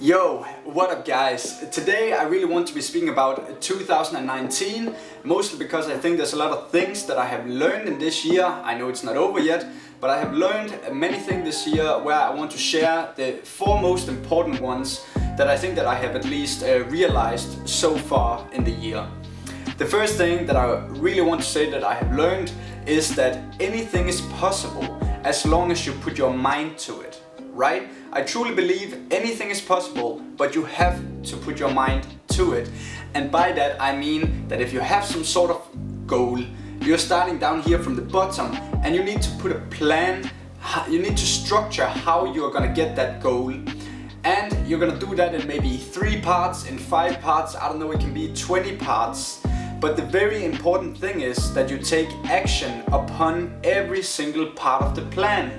Yo, what up guys? Today I really want to be speaking about 2019, mostly because I think there's a lot of things that I have learned in this year. I know it's not over yet, but I have learned many things this year where I want to share the four most important ones that I think that I have at least realized so far in the year. The first thing that I really want to say that I have learned is that anything is possible as long as you put your mind to it, right? I truly believe anything is possible, but you have to put your mind to it. And by that I mean that if you have some sort of goal, you're starting down here from the bottom and you need to put a plan, you need to structure how you're gonna get that goal. And you're gonna do that in maybe 3 parts, in 5 parts, I don't know, it can be 20 parts. But the very important thing is that you take action upon every single part of the plan,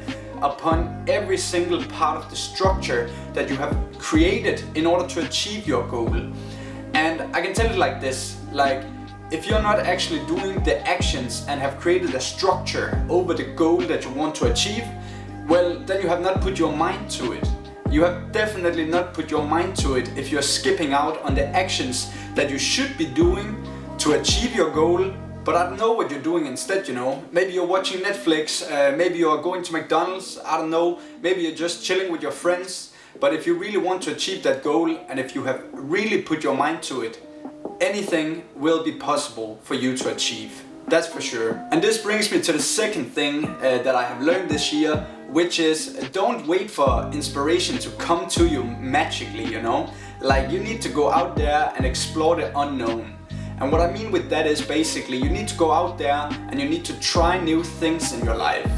upon every single part of the structure that you have created in order to achieve your goal. And I can tell it like this, like if you're not actually doing the actions and have created a structure over the goal that you want to achieve, well, then you have not put your mind to it. You have definitely not put your mind to it if you're skipping out on the actions that you should be doing to achieve your goal. But I don't know what you're doing instead, you know. Maybe you're watching Netflix, maybe you're going to McDonald's, I don't know. Maybe you're just chilling with your friends. But if you really want to achieve that goal and if you have really put your mind to it, anything will be possible for you to achieve. That's for sure. And this brings me to the second thing that I have learned this year, which is don't wait for inspiration to come to you magically, you know. Like you need to go out there and explore the unknown. And what I mean with that is basically you need to go out there and you need to try new things in your life.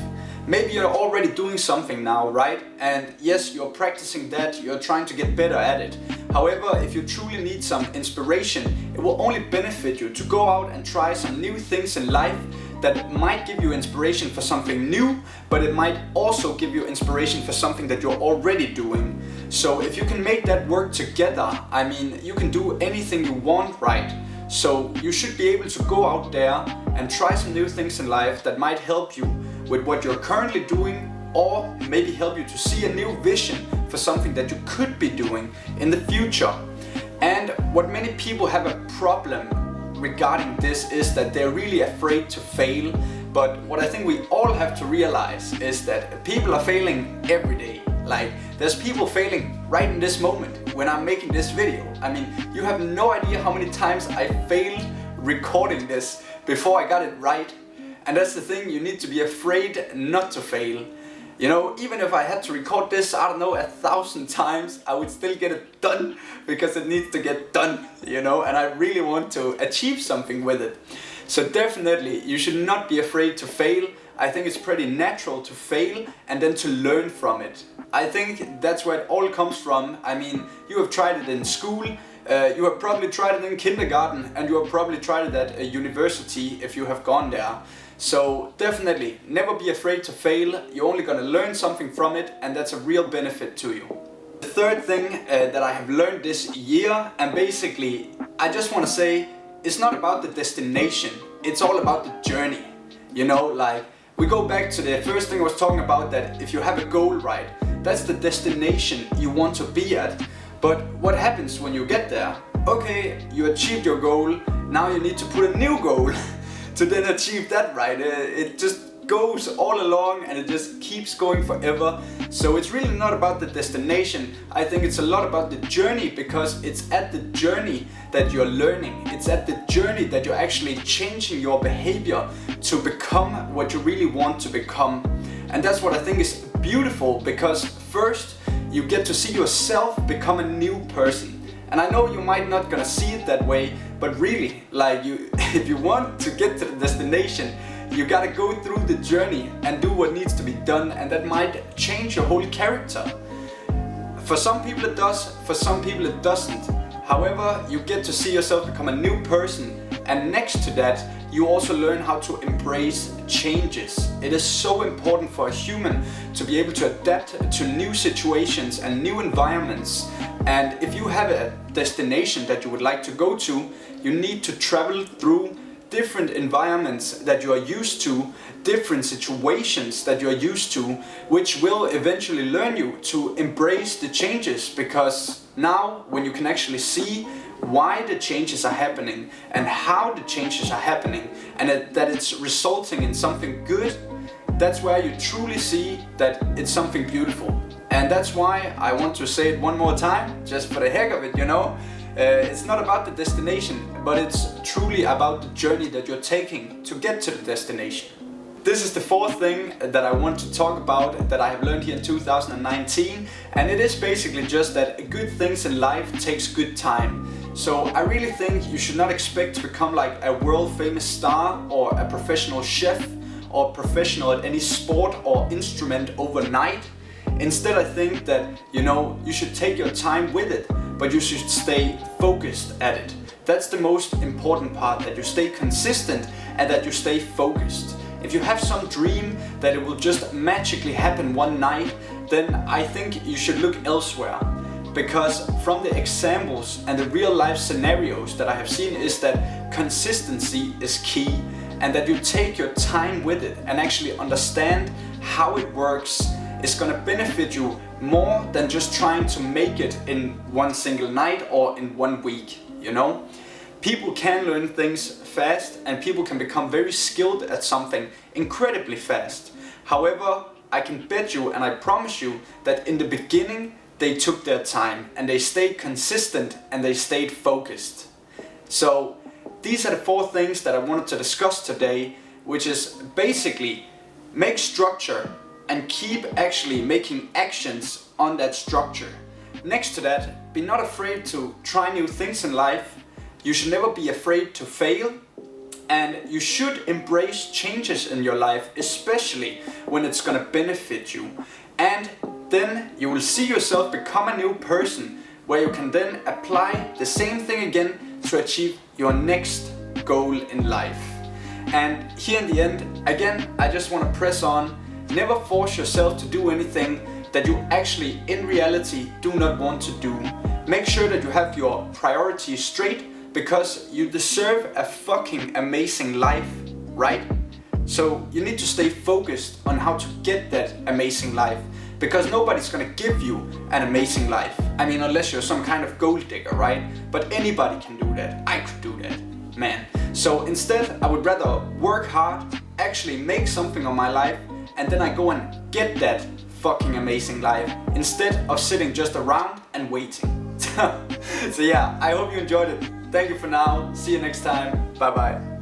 Maybe you're already doing something now, right? And yes, you're practicing that, you're trying to get better at it. However, if you truly need some inspiration, it will only benefit you to go out and try some new things in life that might give you inspiration for something new, but it might also give you inspiration for something that you're already doing. So if you can make that work together, I mean, you can do anything you want, right? So you should be able to go out there and try some new things in life that might help you with what you're currently doing, or maybe help you to see a new vision for something that you could be doing in the future. And what many people have a problem regarding this is that they're really afraid to fail. But what I think we all have to realize is that people are failing every day. Like there's people failing right in this moment when I'm making this video. I mean, you have no idea how many times I failed recording this before I got it right. And that's the thing, you need to be afraid not to fail. You know, even if I had to record this, I don't know, 1,000 times, I would still get it done because it needs to get done, you know, and I really want to achieve something with it. So definitely, you should not be afraid to fail. I think it's pretty natural to fail and then to learn from it. I think that's where it all comes from. I mean, you have tried it in school, you have probably tried it in kindergarten, and you have probably tried it at a university if you have gone there. So definitely, never be afraid to fail. You're only gonna learn something from it, and that's a real benefit to you. The third thing that I have learned this year, and basically, I just wanna say, it's not about the destination, it's all about the journey. You know, like, we go back to the first thing I was talking about, that if you have a goal, right, that's the destination you want to be at. But what happens when you get there? Okay, you achieved your goal, now you need to put a new goal to then achieve that, right? It just goes all along and it just keeps going forever. So it's really not about the destination. I think it's a lot about the journey, because it's at the journey that you're learning. It's at the journey that you're actually changing your behavior to become what you really want to become. And that's what I think is beautiful, because first you get to see yourself become a new person. And I know you might not gonna see it that way, but really, like if you want to get to the destination, you gotta go through the journey and do what needs to be done, and that might change your whole character. For some people it does, for some people it doesn't. However, you get to see yourself become a new person, and next to that, you also learn how to embrace changes. It is so important for a human to be able to adapt to new situations and new environments. And if you have a destination that you would like to go to, you need to travel through different environments that you are used to, different situations that you are used to, which will eventually learn you to embrace the changes, because now when you can actually see why the changes are happening and how the changes are happening, and that it's resulting in something good, that's where you truly see that it's something beautiful. And that's why I want to say it one more time, just for the heck of it, you know. It's not about the destination, but it's truly about the journey that you're taking to get to the destination. This is the fourth thing that I want to talk about that I have learned here in 2019, and it is basically just that good things in life takes good time. So I really think you should not expect to become like a world famous star or a professional chef or professional at any sport or instrument overnight. Instead, I think that, you know, you should take your time with it, but you should stay focused at it. That's the most important part, that you stay consistent and that you stay focused. If you have some dream that it will just magically happen one night, then I think you should look elsewhere. Because from the examples and the real life scenarios that I have seen is that consistency is key, and that you take your time with it and actually understand how it works is gonna benefit you more than just trying to make it in one single night or in 1 week, you know? People can learn things fast and people can become very skilled at something incredibly fast. However, I can bet you and I promise you that in the beginning they took their time and they stayed consistent and they stayed focused. So these are the 4 things that I wanted to discuss today, which is basically make structure and keep actually making actions on that structure. Next to that, be not afraid to try new things in life. You should never be afraid to fail, and you should embrace changes in your life, especially when it's gonna benefit you. And then you will see yourself become a new person, where you can then apply the same thing again to achieve your next goal in life. And here in the end, again, I just want to press on. Never force yourself to do anything that you actually in reality do not want to do. Make sure that you have your priorities straight, because you deserve a fucking amazing life, right? So you need to stay focused on how to get that amazing life, because nobody's gonna give you an amazing life. I mean, unless you're some kind of gold digger, right? But anybody can do that. I could do that, man. So instead, I would rather work hard, actually make something of my life, and then I go and get that fucking amazing life, instead of sitting just around and waiting. So yeah, I hope you enjoyed it. Thank you for now. See you next time. Bye bye.